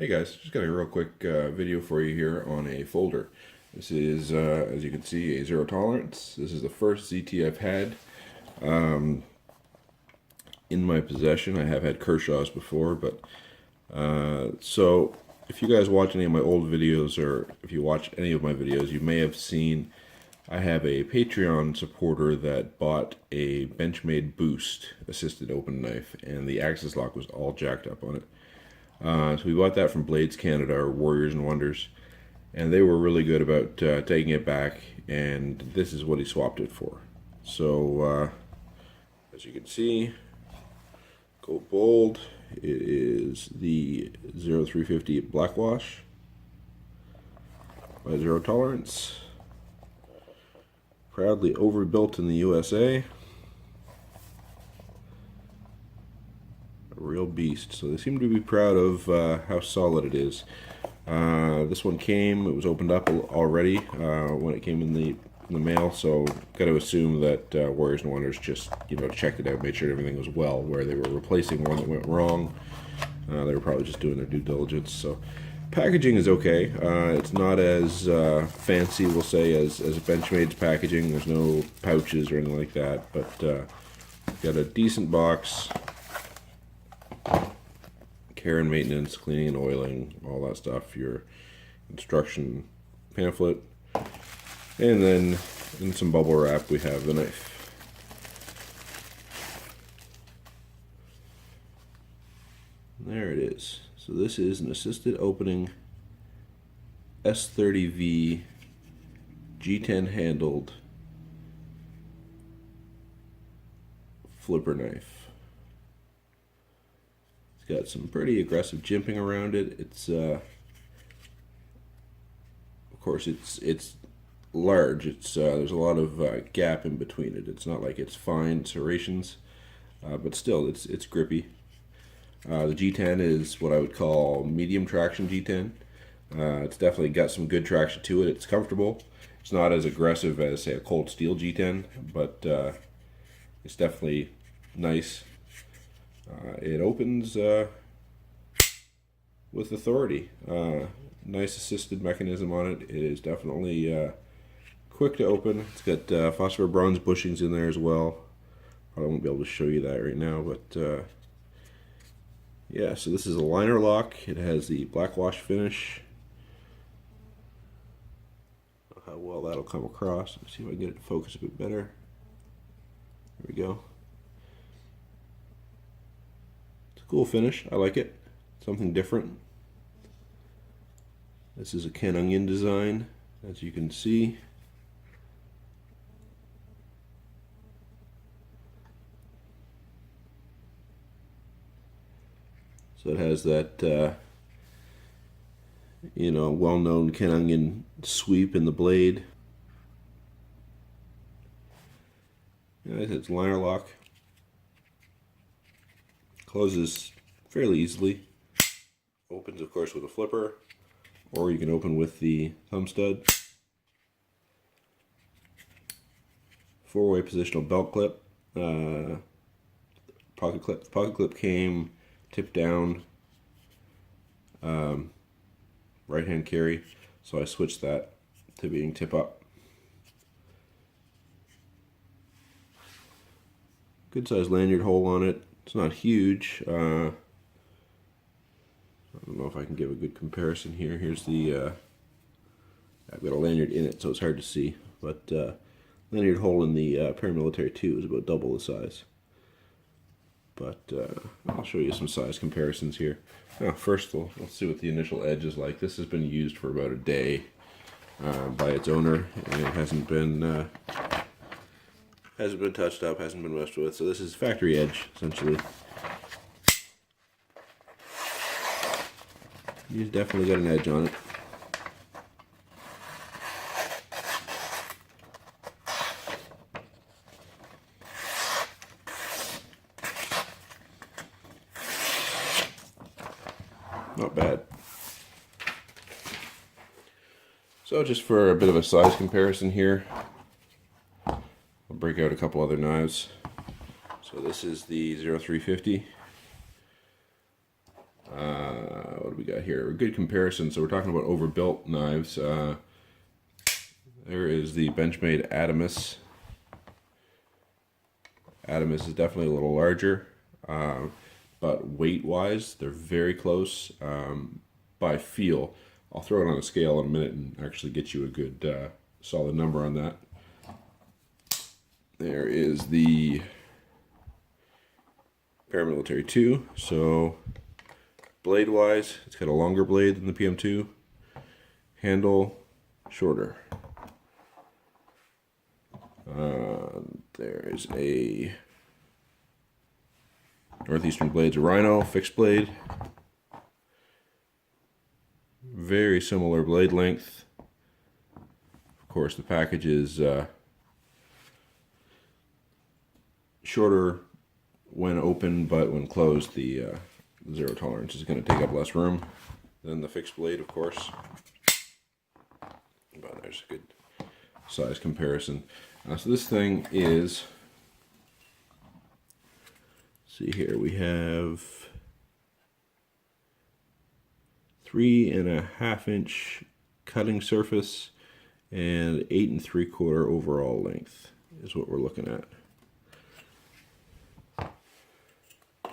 Hey guys, just got a real quick video for you here on a folder. This is, as you can see, a zero tolerance. This is the first ZT I've had in my possession. I have had Kershaw's before, but so if you guys watch any of my old videos, or if you watch any of my videos, you may have seen I have a Patreon supporter that bought a Benchmade Boost assisted open knife, and the axis lock was all jacked up on it. So we bought that from Blades Canada, or Warriors and Wonders, and they were really good about taking it back, and this is what he swapped it for. So as you can see, go bold. It is the 0350 Blackwash by Zero Tolerance, proudly overbuilt in the USA. Real beast. So they seem to be proud of how solid it is. This one came, it was opened up already when it came in the mail, so got to assume that Warriors and Wonders just checked it out, made sure everything was well. Where they were replacing one that went wrong, they were probably just doing their due diligence. So packaging is okay. It's not as fancy, we'll say, as Benchmade's packaging. There's no pouches or anything like that, but got a decent box. Care and maintenance, cleaning and oiling, all that stuff, your instruction pamphlet, and then in some bubble wrap we have the knife. There it is. So this is an assisted opening S30V G10 handled flipper knife. It's got some pretty aggressive jimping around it. It's of course it's large. It's there's a lot of gap in between it. It's not like it's fine serrations, but still it's grippy. The G10 is what I would call medium traction G10. It's definitely got some good traction to it. It's comfortable. It's not as aggressive as, say, a cold steel G10, but it's definitely nice. It opens with authority. Nice assisted mechanism on it. It is definitely quick to open. It's got phosphor bronze bushings in there as well. Probably won't be able to show you that right now, but yeah, so this is a liner lock. It has the Blackwash finish. How well that'll come across. Let's see if I can get it to focus a bit better. There we go. Cool finish. I like it. Something different. This is a Ken Onion design, as you can see. So it has that well-known Ken Onion sweep in the blade. It's liner lock. Closes fairly easily. Opens, of course, with a flipper, or you can open with the thumb stud. Four-way positional belt clip. Pocket clip. The pocket clip came tip down, right-hand carry, so I switched that to being tip up. Good sized lanyard hole on it. It's not huge. I don't know if I can give a good comparison here. Here's the, I've got a lanyard in it, so it's hard to see, but lanyard hole in the Paramilitary 2 is about double the size. But I'll show you some size comparisons here. Now, first, let's see what the initial edge is like. This has been used for about a day by its owner, and it hasn't been touched up, hasn't been messed with. So this is factory edge, essentially. He's definitely got an edge on it. Not bad. So just for a bit of a size comparison here, I'll break out a couple other knives. So this is the 0350. What do we got here? A good comparison. So we're talking about overbuilt knives. There is the Benchmade Adamus. Adamus is definitely a little larger, but weight-wise, they're very close. By feel, I'll throw it on a scale in a minute and actually get you a good solid number on that. There is the Paramilitary 2. So blade-wise, it's got a longer blade than the PM2. Handle, shorter. There's a Northeastern Blades Rhino fixed blade. Very similar blade length. Of course, the package is shorter when open, but when closed, the zero tolerance is going to take up less room than the fixed blade, of course. But there's a good size comparison. So this thing is, see here, we have 3.5 inch cutting surface and 8 3/4 overall length is what we're looking at.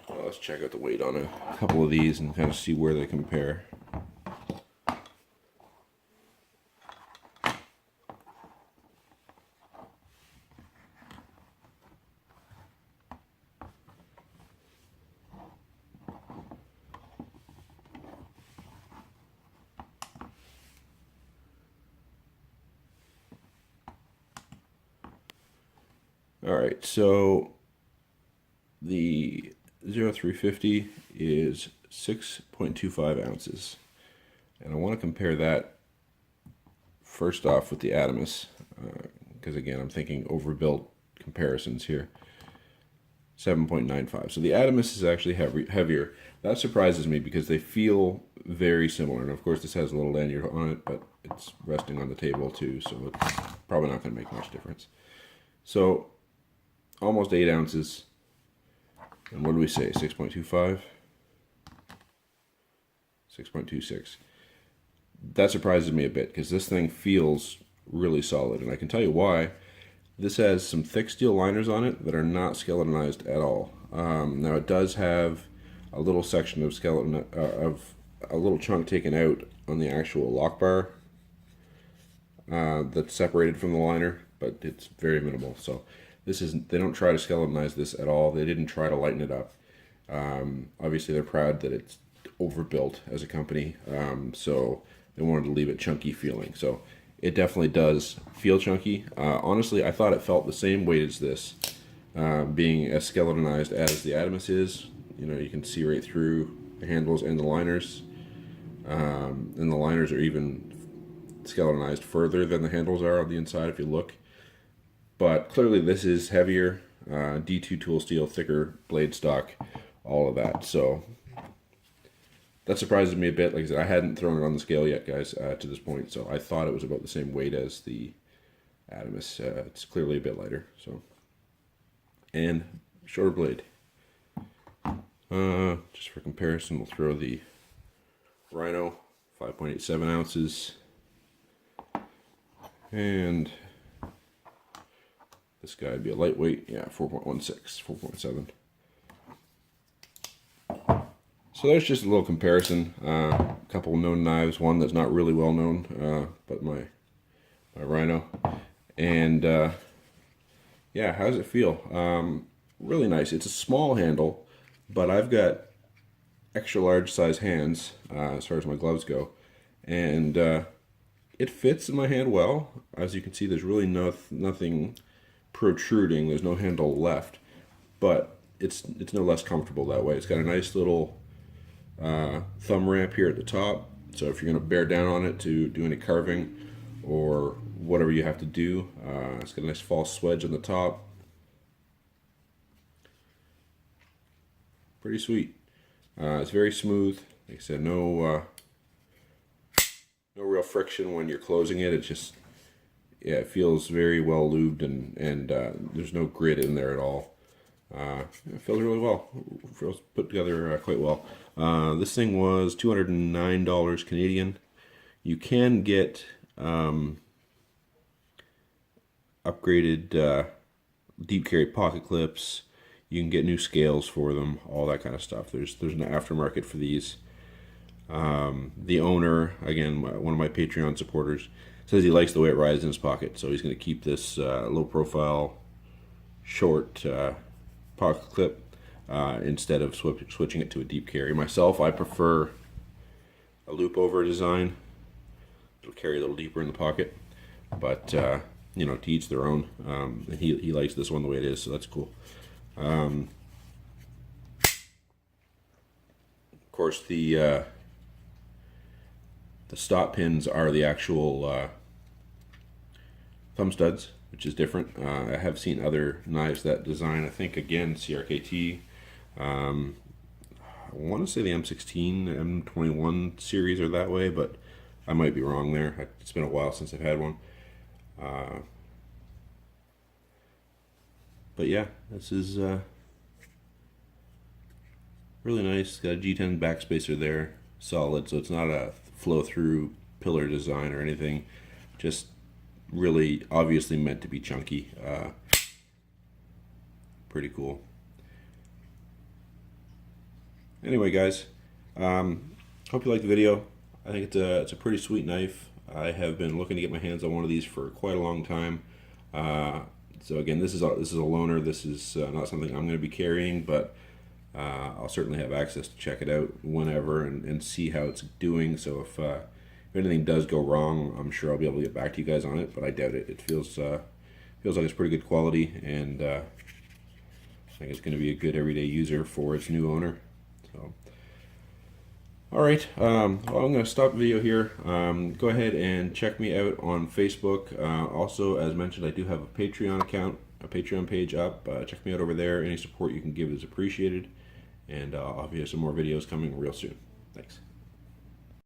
Well, let's check out the weight on a couple of these and kind of see where they compare. Alright, so the 0350 is 6.25 ounces. And I want to compare that first off with the Adamus, because again, I'm thinking overbuilt comparisons here. 7.95. So the Adamus is actually heavier. That surprises me because they feel very similar. And of course, this has a little lanyard on it, but it's resting on the table too, so it's probably not going to make much difference. So almost 8 ounces. And what do we say? 6.25? 6.26. That surprises me a bit because this thing feels really solid. And I can tell you why. This has some thick steel liners on it that are not skeletonized at all. Now it does have a little section of skeleton, of a little chunk taken out on the actual lock bar that's separated from the liner, but it's very minimal. So this isn't, they don't try to skeletonize this at all. They didn't try to lighten it up. Obviously they're proud that it's overbuilt as a company, so they wanted to leave it chunky feeling. So it definitely does feel chunky. Honestly, I thought it felt the same weight as this, being as skeletonized as the Adamus is. You know, you can see right through the handles and the liners. And the liners are even skeletonized further than the handles are on the inside if you look. But clearly this is heavier, D2 tool steel, thicker blade stock, all of that. So that surprises me a bit. Like I said, I hadn't thrown it on the scale yet, guys, to this point. So I thought it was about the same weight as the Adamus. It's clearly a bit lighter. So, and shorter blade. Just for comparison, we'll throw the Rhino, 5.87 ounces. And this guy would be a lightweight, yeah, 4.16, 4.7. So there's just a little comparison. A couple of known knives, one that's not really well known, but my Rhino. And yeah, how does it feel? Really nice. It's a small handle, but I've got extra large size hands as far as my gloves go, and it fits in my hand well. As you can see, there's really nothing protruding. There's no handle left, but it's no less comfortable that way. It's got a nice little thumb ramp here at the top, so if you're going to bear down on it to do any carving or whatever you have to do, it's got a nice false wedge on the top. Pretty sweet. It's very smooth. Like I said, no real friction when you're closing it. It just, yeah, it feels very well lubed, and there's no grit in there at all. It feels really well. It feels put together quite well. This thing was $209 Canadian. You can get upgraded deep carry pocket clips. You can get new scales for them, all that kind of stuff. There's an aftermarket for these. The owner, again, one of my Patreon supporters, says he likes the way it rides in his pocket, so he's going to keep this low profile, short pocket clip instead of switching it to a deep carry. Myself, I prefer a loop over design. It'll carry a little deeper in the pocket, but you know, to each their own. He likes this one the way it is, so that's cool. Of course, the stop pins are the actual thumb studs, which is different. I have seen other knives that design, I think, again, CRKT. I want to say the M16, M21 series are that way, but I might be wrong there. It's been a while since I've had one. But yeah, this is really nice. It's got a G10 backspacer there, solid, so it's not a flow-through pillar design or anything. Just really obviously meant to be chunky. Pretty cool. Anyway, guys, hope you liked the video. I think it's a pretty sweet knife. I have been looking to get my hands on one of these for quite a long time. So again, this is a loaner. This is not something I'm going to be carrying, but I'll certainly have access to check it out whenever and see how it's doing. So if anything does go wrong, I'm sure I'll be able to get back to you guys on it, but I doubt it. It feels like it's pretty good quality, and I think it's going to be a good everyday user for its new owner. So, all right, well, I'm going to stop the video here. Go ahead and check me out on Facebook. Also, as mentioned, I do have a Patreon account, a Patreon page up. Check me out over there. Any support you can give is appreciated, and I'll have some more videos coming real soon. Thanks.